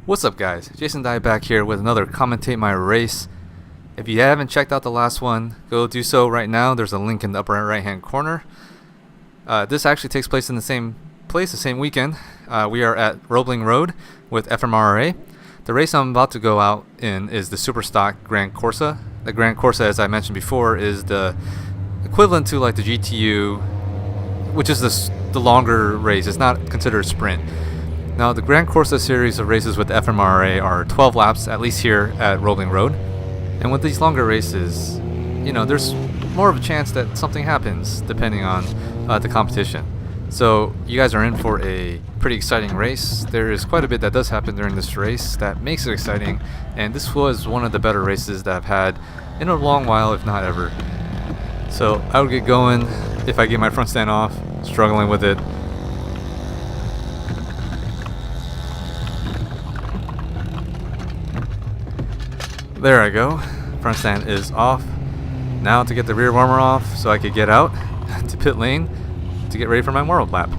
What's up, guys? Jason Dye back here with another Commentate My Race. If you haven't checked out the last one, go do so right now. There's a link in the upper right hand corner. This actually takes place in the same place, the same weekend. We are at Roebling Road with FMRRA. The race I'm about to go out in is the Superstock Grande Corsa. The Grande Corsa, as I mentioned before, is the equivalent to like the GTU, which is the longer race. It's not considered a sprint. Now, the Grande Corsa series of races with the FMRRA are 12 laps, at least here at Roebling Road. And with these longer races, you know, there's more of a chance that something happens depending on the competition. So you guys are in for a pretty exciting race. There is quite a bit that does happen during this race that makes it exciting, and this was one of the better races that I've had in a long while, if not ever. So I would get going if I get my front stand off, struggling with it. There I go. Front stand is off. Now to get the rear warmer off so I could get out to pit lane to get ready for my warm-up lap.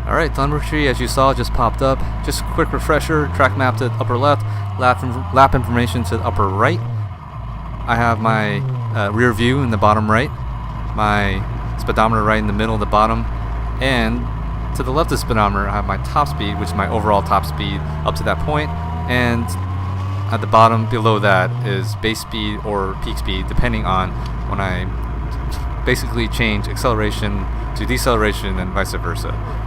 Alright, Telemetry, as you saw, just popped up. Just a quick refresher, track map to the upper left, lap information to the upper right. I have my rear view in the bottom right, my speedometer right in the middle of the bottom, and to the left of the speedometer I have my top speed, which is my overall top speed up to that point, and at the bottom below that is base speed or peak speed, depending on when I basically change acceleration to deceleration and vice versa.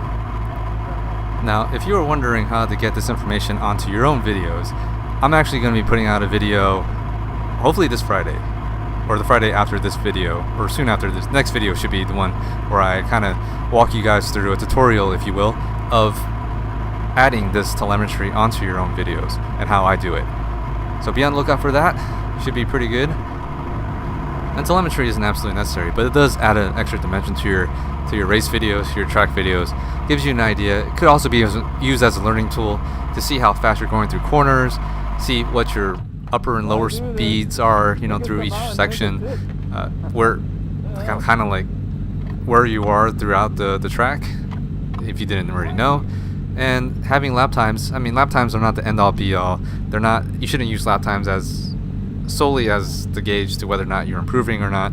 Now, if you are wondering how to get this information onto your own videos, I'm actually going to be putting out a video hopefully this Friday, or the Friday after this video, or soon after this. Next video should be the one where I kind of walk you guys through a tutorial, if you will, of adding this telemetry onto your own videos and how I do it. So be on the lookout for that. Should be pretty good. And telemetry isn't absolutely necessary, but it does add an extra dimension to your race videos, to your track videos. Gives you an idea. It could also be used as a learning tool to see how fast you're going through corners, see what your upper and lower speeds are, you know, through each section, where kind of like where you are throughout the track, if you didn't already know. And having lap times. I mean, lap times are not the end all be all. They're not. You shouldn't use lap times as solely as the gauge to whether or not you're improving or not.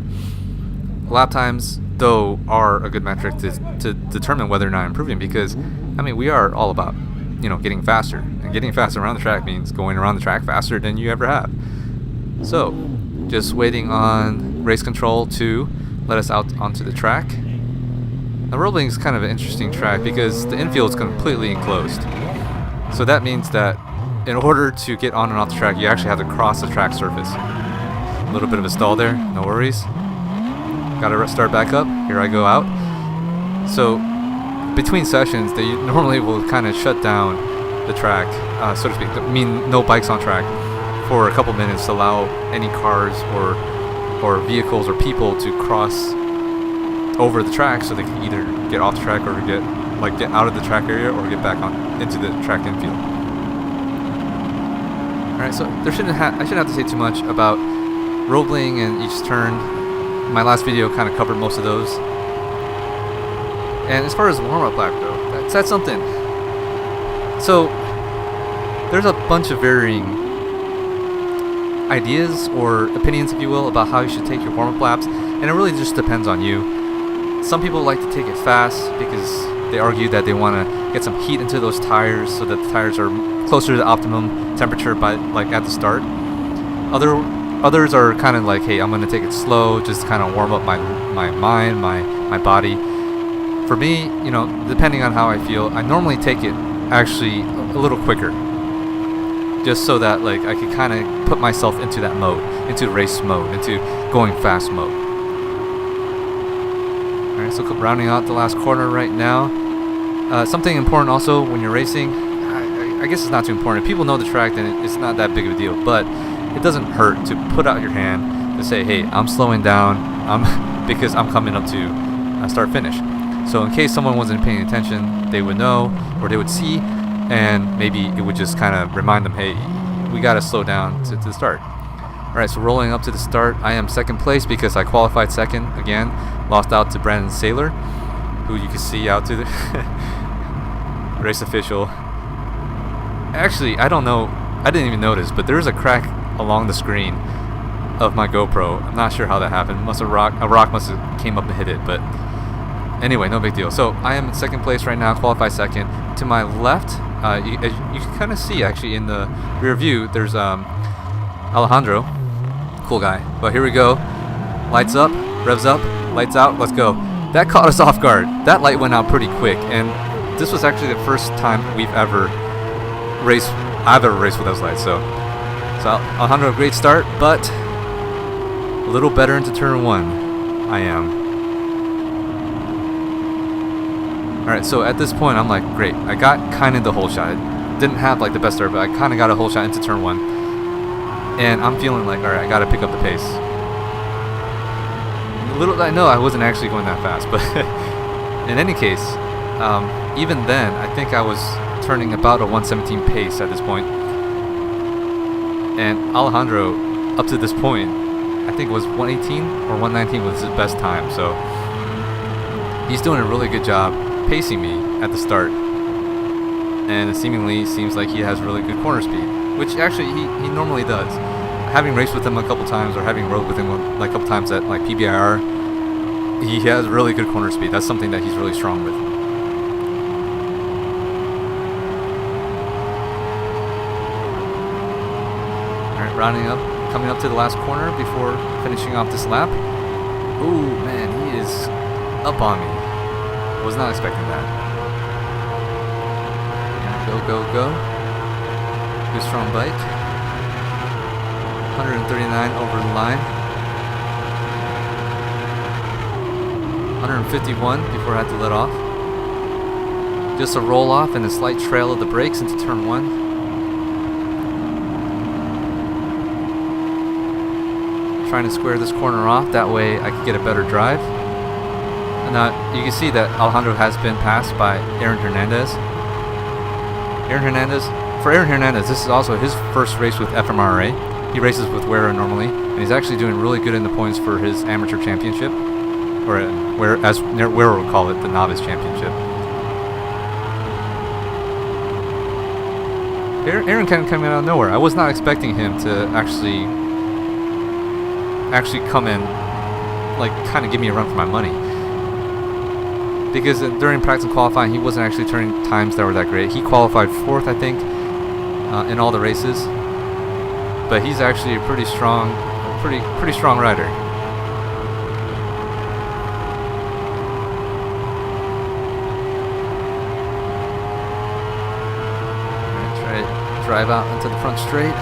Lap times, though, are a good metric to determine whether or not improving, because I mean, we are all about, you know, getting faster, and getting faster around the track means going around the track faster than you ever have. So just waiting on race control to let us out onto the track. Now, Roebling is kind of an interesting track because the infield is completely enclosed, so that means that in order to get on and off the track, you actually have to cross the track surface. A little bit of a stall there, no worries. Gotta start back up. Here I go out. So between sessions, they normally will kind of shut down the track, so to speak. I mean, no bikes on track for a couple minutes to allow any cars or vehicles or people to cross over the track, so they can either get off the track or get out of the track area or get back on into the track infield. Alright, so I shouldn't have to say too much about Roebling and each turn. My last video kind of covered most of those. And as far as warm-up lap though, that's something. So there's a bunch of varying ideas or opinions, if you will, about how you should take your warm-up laps, and it really just depends on you. Some people like to take it fast because they argue that they want to get some heat into those tires so that the tires are closer to the optimum temperature by at the start. Others are kind of like, hey, I'm going to take it slow, just kind of warm up my mind, my body. For me, you know, depending on how I feel, I normally take it actually a little quicker, just so that like I can kind of put myself into that mode, into race mode, into going fast mode. Alright, so rounding out the last corner right now. Something important also when you're racing, I guess it's not too important. If people know the track, then it's not that big of a deal, but it doesn't hurt to put out your hand to say, hey, I'm slowing down, because I'm coming up to start finish. So in case someone wasn't paying attention, they would know, or they would see, and maybe it would just kind of remind them, hey, we got to slow down to the start. All right, so rolling up to the start, I am second place because I qualified second again, lost out to Brandon Saylor, who you can see out to the race official. Actually, I don't know, I didn't even notice, but there's a crack along the screen of my GoPro. I'm not sure how that happened. A rock must have came up and hit it, but anyway, no big deal. So I am in second place right now, qualified second. To my left, you can kind of see actually in the rear view, there's Alejandro, cool guy. But here we go, lights up, revs up, lights out, let's go. That caught us off guard. That light went out pretty quick, and this was actually the first time I've ever raced with those lights. So Alejandro, great start, but a little better into turn one. I am. Alright, so at this point I'm like, great, I got kind of the hole shot. Didn't have like the best start, but I kind of got a hole shot into turn one. And I'm feeling like, alright, I got to pick up the pace. Little did I know I wasn't actually going that fast, but in any case, even then, I think I was turning about a 117 pace at this point. And Alejandro, up to this point, I think it was 118 or 119 was his best time, so he's doing a really good job pacing me at the start, and it seemingly seems like he has really good corner speed, which actually he normally does. Having raced with him a couple times, or having rode with him like a couple times at like PBIR, he has really good corner speed. That's something that he's really strong with. Alright, rounding up, coming up to the last corner before finishing off this lap. Ooh, man, he is up on me. Was not expecting that. Go, go, go. Good strong bike. 139 over the line. 151 before I had to let off. Just a roll off and a slight trail of the brakes into turn one. Trying to square this corner off, that way I could get a better drive. Now, you can see that Alejandro has been passed by Aaron Hernandez. For Aaron Hernandez, this is also his first race with FMRRA. He races with WERA normally, and he's actually doing really good in the points for his amateur championship, or as WERA would call it, the novice championship. Aaron kind of came out of nowhere. I was not expecting him to actually come in, like, kind of give me a run for my money. Because during practice and qualifying, he wasn't actually turning times that were that great. He qualified 4th, I think, in all the races. But he's actually a pretty strong rider. Try to drive out into the front straight.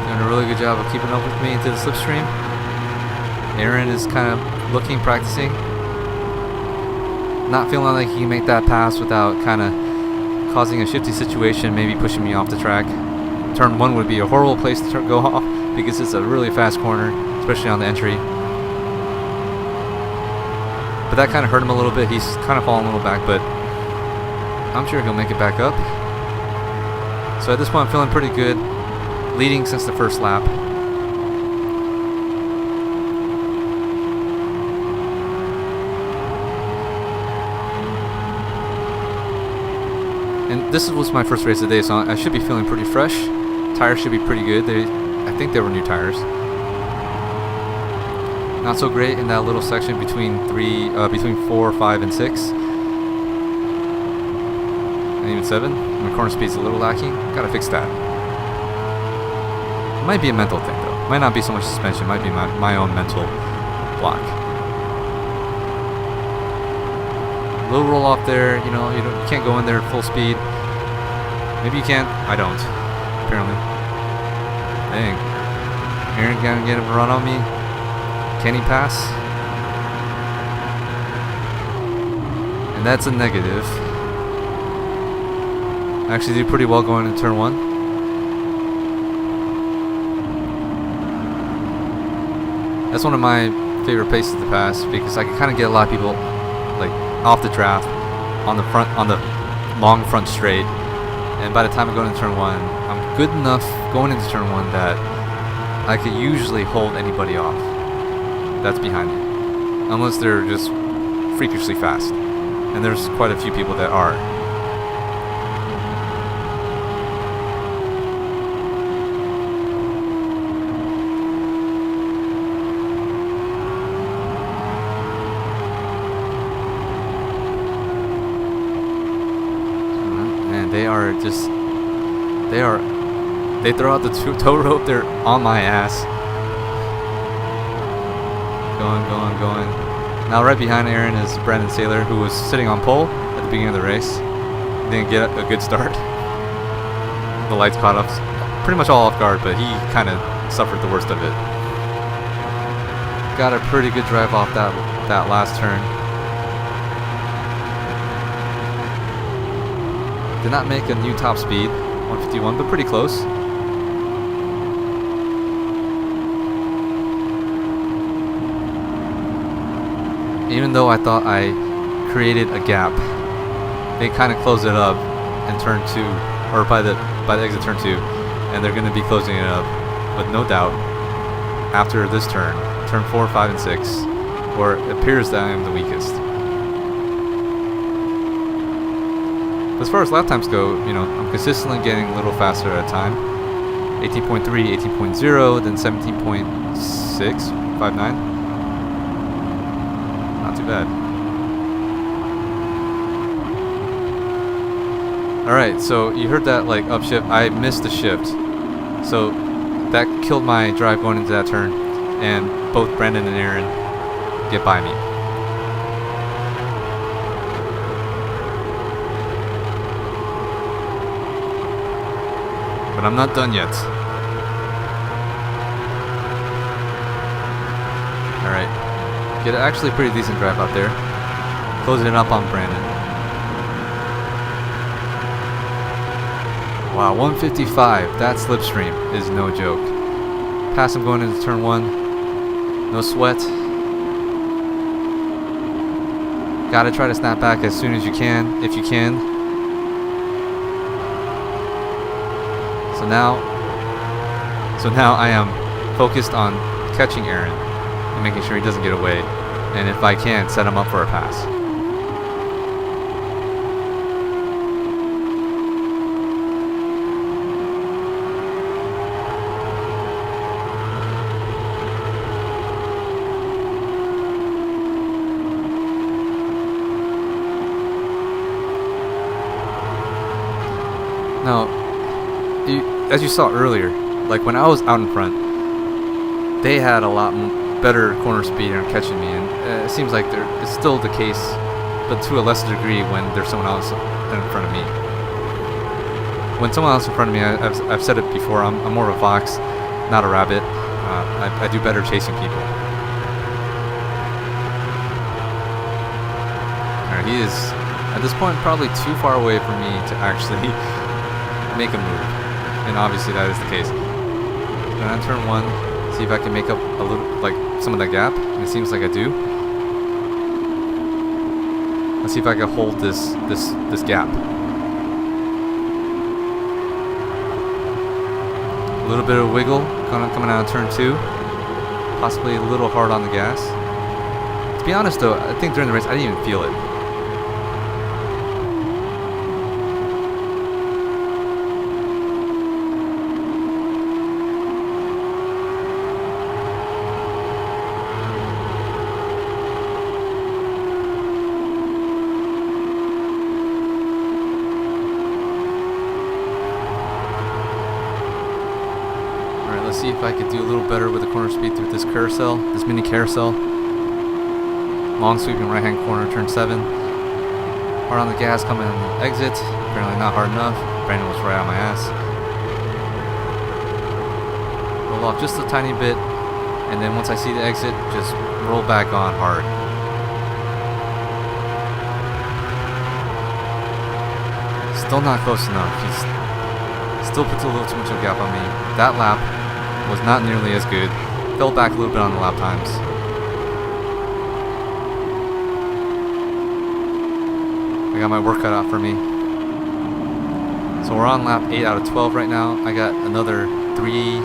Doing a really good job of keeping up with me into the slipstream. Aaron is kind of looking, practicing. Not feeling like he can make that pass without kind of causing a shifty situation, maybe pushing me off the track. Turn one would be a horrible place to go off because it's a really fast corner, especially on the entry. But that kind of hurt him a little bit. He's kind of falling a little back, but I'm sure he'll make it back up. So at this point, I'm feeling pretty good, leading since the first lap. And this was my first race of the day, so I should be feeling pretty fresh. Tires should be pretty good. I think they were new tires. Not so great in that little section between 4, 5, and 6, and even 7. My corner speed's a little lacking. Gotta fix that. It might be a mental thing though. Might not be so much suspension. Might be my own mental block. Little roll off there. You know, you can't go in there full speed. Maybe you can. I don't. Apparently. Dang. Aaron gonna get him to run on me. Can he pass? And that's a negative. I actually did pretty well going into turn 1. That's one of my favorite places to pass because I can kind of get a lot of people like off the draft on the front, on the long front straight, and by the time I go into turn 1, I'm good enough going into turn 1 that I could usually hold anybody off that's behind me, unless they're just freakishly fast, and there's quite a few people that are. They throw out the tow rope, they're on my ass. Going. Now right behind Aaron is Brandon Saylor, who was sitting on pole at the beginning of the race. Didn't get a good start. The lights caught up pretty much all off guard, but he kind of suffered the worst of it. Got a pretty good drive off that last turn. Did not make a new top speed, 151, but pretty close. Even though I thought I created a gap, they kind of closed it up in turn 2, or by the exit turn 2, and they're going to be closing it up, with no doubt, after this turn 4, 5, and 6, where it appears that I am the weakest. As far as lap times go, you know, I'm consistently getting a little faster at a time. 18.3, 18.0, then 17.6, 59. Not too bad. Alright, so you heard that like upshift. I missed the shift. So that killed my drive going into that turn, and both Brandon and Aaron get by me. But I'm not done yet. Alright. Get actually a pretty decent drive out there. Closing it up on Brandon. Wow, 155. That slipstream is no joke. Pass him going into turn 1. No sweat. Gotta try to snap back as soon as you can, if you can. So now I am focused on catching Aaron and making sure he doesn't get away, and if I can, set him up for a pass. Now, as you saw earlier, like when I was out in front, they had a lot better corner speed and catching me, and it seems like it's still the case, but to a lesser degree when there's someone else in front of me. When someone else in front of me, I've said it before, I'm more of a fox, not a rabbit. I do better chasing people. Alright, he is at this point probably too far away for me to actually make a move, and obviously that is the case. Gonna turn 1, see if I can make up a little, like some of that gap, and it seems like I do. Let's see if I can hold this gap. A little bit of wiggle coming out of turn 2, possibly a little hard on the gas. To be honest though, I think during the race I didn't even feel it. See if I could do a little better with the corner speed through this carousel, this mini carousel. Long sweeping right hand corner, turn 7. Hard on the gas coming on the exit. Apparently not hard enough. Brandon was right on my ass. Roll off just a tiny bit, and then once I see the exit, just roll back on hard. Still not close enough. He still puts a little too much of a gap on me. That lap was not nearly as good. fell back a little bit on the lap times. I got my work cut out for me. So we're on lap 8 out of 12 right now. I got another 3,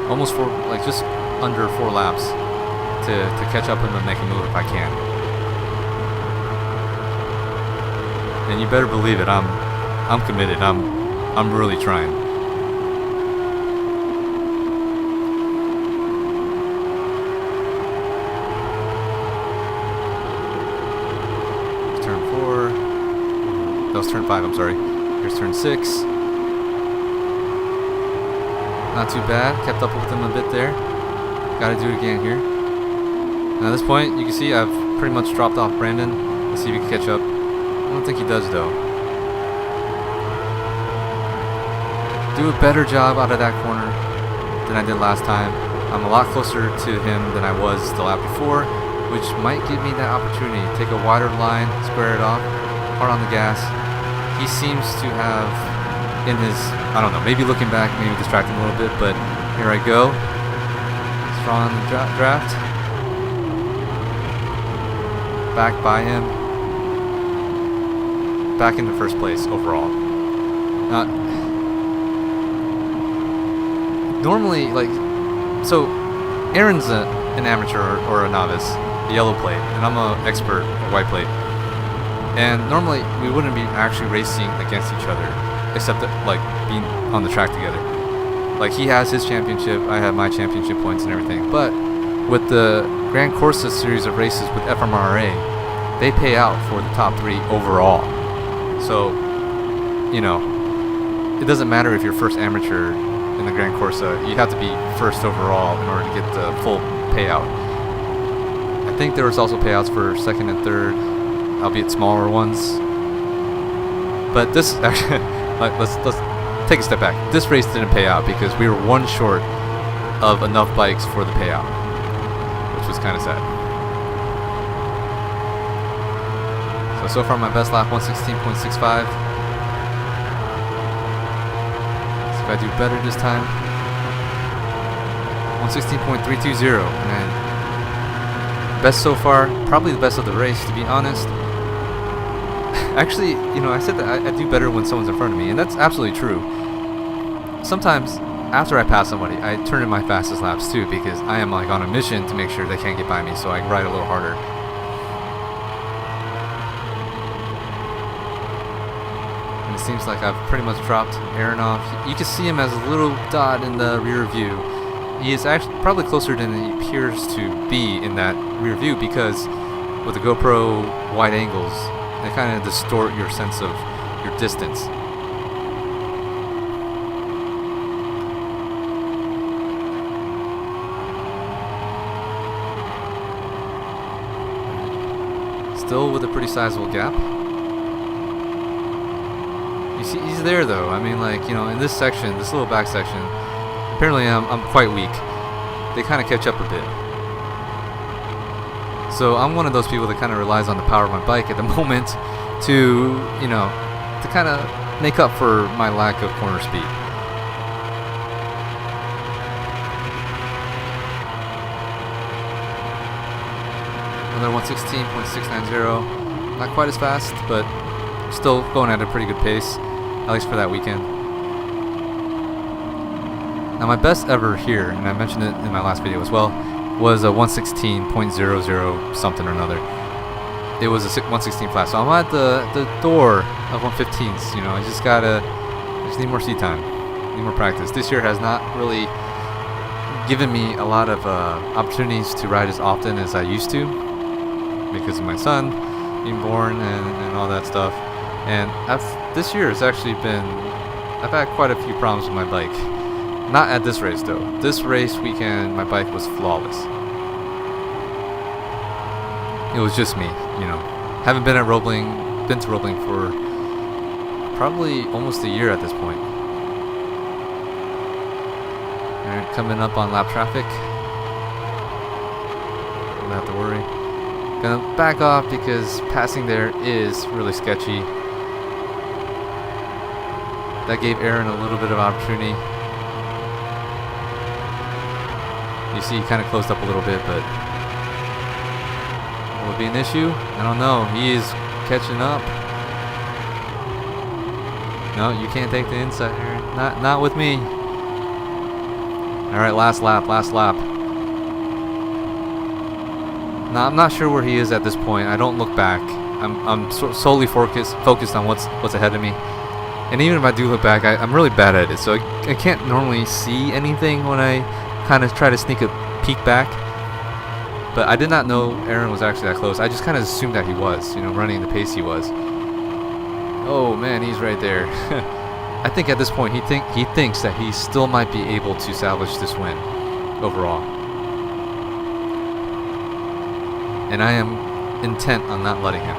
almost 4, like just under 4 laps to catch up and make a move if I can. And you better believe it, I'm committed. I'm really trying. Turn 4. That was turn 5, I'm sorry. Here's turn 6. Not too bad. Kept up with him a bit there. Gotta do it again here. Now at this point, you can see I've pretty much dropped off Brandon. Let's see if he can catch up. I don't think he does though. Do a better job out of that corner than I did last time. I'm a lot closer to him than I was the lap before, which might give me that opportunity. Take a wider line, square it off, hard on the gas. He seems to have in his, I don't know, maybe looking back, maybe distracting a little bit, but here I go. Strong on the draft. Back by him. Back into first place overall. Normally, like, so Aaron's an amateur or a novice, a yellow plate, and I'm an expert, a white plate. And normally we wouldn't be actually racing against each other, except that, like, being on the track together. Like, he has his championship, I have my championship points and everything. But with the Grande Corsa series of races with FMRRA, they pay out for the top 3 overall. So, you know, it doesn't matter if you're first amateur in the Grande Corsa, you have to be first overall in order to get the full payout. I think there was also payouts for second and third, albeit smaller ones. But this actually, like, let's take a step back. This race didn't pay out because we were 1 short of enough bikes for the payout, which was kind of sad. So far my best lap, 116.65. See if I do better this time. 116.320, and best so far, probably the best of the race, to be honest. Actually, you know, I said that I do better when someone's in front of me, and that's absolutely true. Sometimes, after I pass somebody, I turn in my fastest laps too, because I am, like, on a mission to make sure they can't get by me, so I ride a little harder. And it seems like I've pretty much dropped Aaron off. You can see him as a little dot in the rear view. He is actually probably closer than he appears to be in that rear view, because with the GoPro wide angles, they kind of distort your sense of your distance. Still with a pretty sizable gap. You see, he's there though. I mean, like, you know, in this section, this little back section, apparently I'm quite weak. They kind of catch up a bit. So I'm one of those people that kind of relies on the power of my bike at the moment to, you know, to kind of make up for my lack of corner speed. Another 116.690. Not quite as fast, but still going at a pretty good pace, at least for that weekend. Now my best ever here, and I mentioned it in my last video as well, was a 116.00 something or another. It was a 116 flat, so I'm at the door of 115s. You know, I just need more seat time, need more practice. This year has not really given me a lot of opportunities to ride as often as I used to, because of my son being born and all that stuff. And this year has actually been, I've had quite a few problems with my bike. Not at this race though. This race weekend, my bike was flawless. It was just me, you know. Haven't been to Roebling for probably almost a year at this point. Alright, coming up on lap traffic. Don't have to worry. Gonna back off because passing there is really sketchy. That gave Aaron a little bit of opportunity. You see, he kind of closed up a little bit, but will it be an issue? I don't know. He is catching up. No, you can't take the inside here. Not with me. All right, last lap. Now I'm not sure where he is at this point. I don't look back. I'm solely focused on what's ahead of me. And even if I do look back, I'm really bad at it. So I can't normally see anything when I kind of try to sneak a peek back. But I did not know Aaron was actually that close. I just kind of assumed that he was, running the pace he was. Oh man, he's right there. I think at this point he thinks that he still might be able to salvage this win overall. And I am intent on not letting him.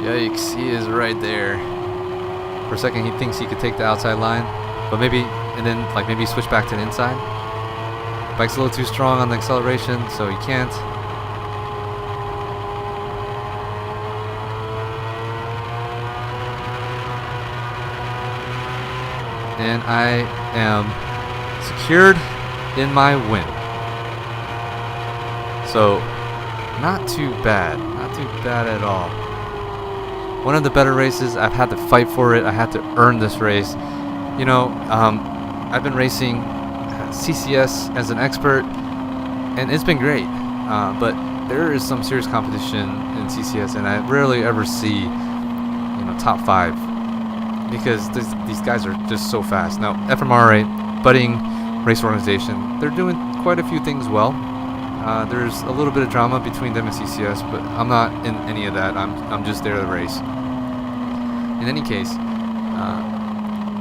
Yikes, he is right there. For a second he thinks he could take the outside line, but maybe switch back to the inside. Bike's a little too strong on the acceleration, so he can't. And I am secured in my win. So, not too bad at all. One of the better races. I've had to fight for it. I had to earn this race. I've been racing CCS as an expert, and it's been great. But there is some serious competition in CCS, and I rarely ever see, top 5, because these guys are just so fast. Now, FMRRA, budding race organization, they're doing quite a few things well. There's a little bit of drama between them and CCS, but I'm not in any of that. I'm just there to race. In any case,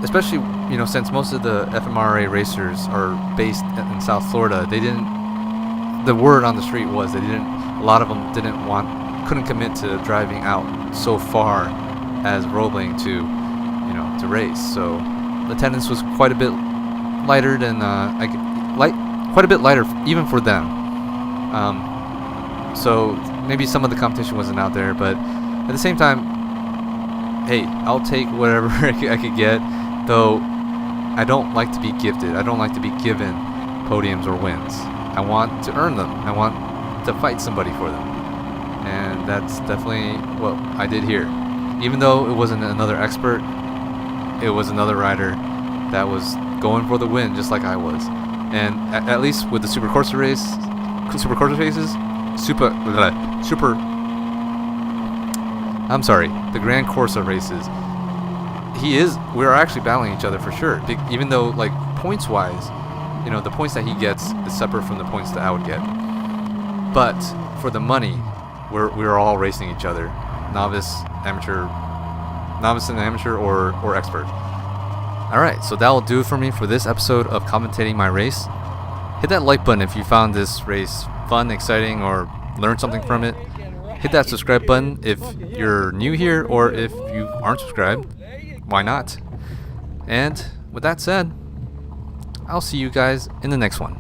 especially since most of the FMRRA racers are based in South Florida, the word on the street was a lot of them couldn't commit to driving out so far as Roebling to race. So the attendance was quite a bit lighter than quite a bit lighter even for them. So maybe some of the competition wasn't out there, but at the same time, hey, I'll take whatever I could get. Though I don't like to be gifted. I don't like to be given podiums or wins. I want to earn them. I want to fight somebody for them. And that's definitely what I did here. Even though it wasn't another expert, it was another rider that was going for the win just like I was. And at least with the the Grande Corsa races, we are actually battling each other for sure. Even though, points wise, the points that he gets is separate from the points that I would get. But for the money, we're all racing each other, novice and amateur, or expert. All right, so that will do it for me for this episode of commentating my race. Hit that like button if you found this race fun, exciting, or learned something from it. Hit that subscribe button if you're new here, or if you aren't subscribed. Why not? And with that said, I'll see you guys in the next one.